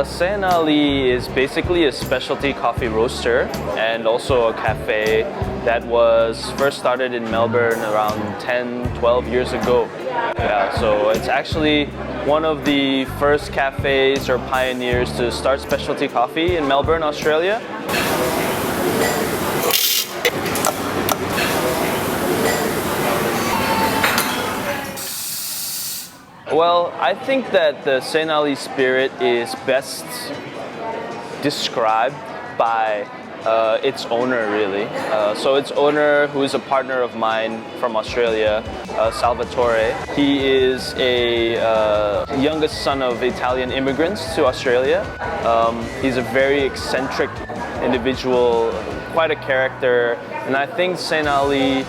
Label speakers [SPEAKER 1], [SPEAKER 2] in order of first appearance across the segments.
[SPEAKER 1] Senali is basically a specialty coffee roaster and also a cafe that was first started in Melbourne around 10-12 years ago. Yeah, so it's actually one of the first cafes or pioneers to start specialty coffee in Melbourne, Australia. Well, I think that the Senali spirit is best described by its owner, really. So its owner, who is a partner of mine from Australia, Salvatore, he is a youngest son of Italian immigrants to Australia. He's a very eccentric individual, quite a character, and I think Senali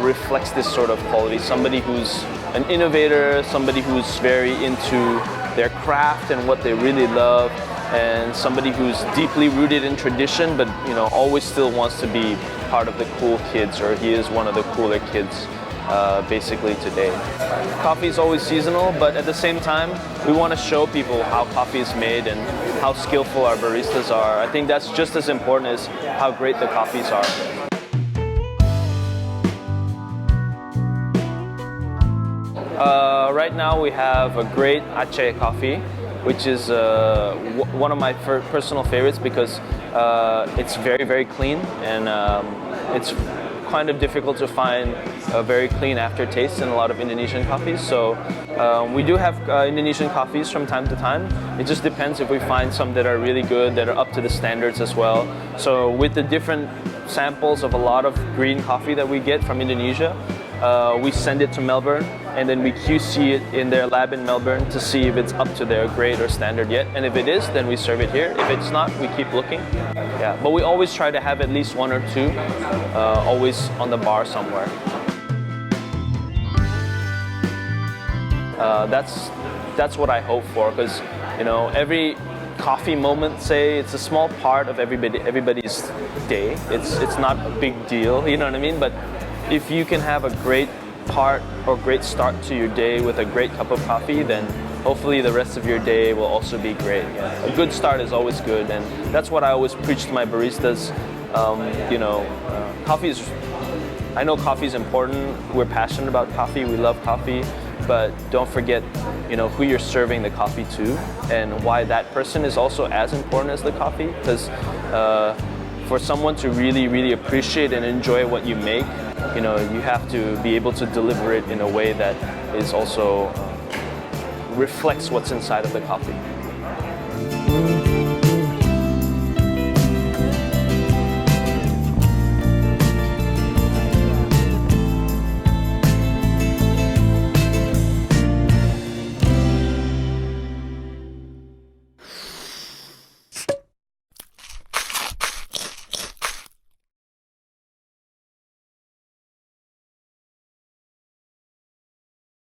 [SPEAKER 1] reflects this sort of quality. Somebody who's an innovator, somebody who's very into their craft and what they really love, and somebody who's deeply rooted in tradition, but always still wants to be part of the cool kids, or he is one of the cooler kids basically today. Coffee is always seasonal, but at the same time, we want to show people how coffee is made and how skillful our baristas are. I think that's just as important as how great the coffees are. Right now we have a great Aceh coffee, which is one of my personal favorites because it's very, very clean, and it's kind of difficult to find a very clean aftertaste in a lot of Indonesian coffees. So we do have Indonesian coffees from time to time. It just depends if we find some that are really good, that are up to the standards as well. So with the different samples of a lot of green coffee that we get from Indonesia, we send it to Melbourne, and then we QC it in their lab in Melbourne to see if it's up to their grade or standard yet. And if it is, then we serve it here. If it's not, we keep looking. Yeah, but we always try to have at least one or two, always on the bar somewhere. That's what I hope for, because every coffee moment, say, it's a small part of everybody's day. It's not a big deal, you know what I mean? But if you can have a great part or great start to your day with a great cup of coffee, then hopefully the rest of your day will also be great. Yeah. A good start is always good, and that's what I always preach to my baristas. Coffee is, I know coffee is important. We're passionate about coffee. We love coffee, but don't forget, who you're serving the coffee to, and why that person is also as important as the coffee. Because for someone to really, really appreciate and enjoy what you make, you have to be able to deliver it in a way that is also reflects what's inside of the coffee.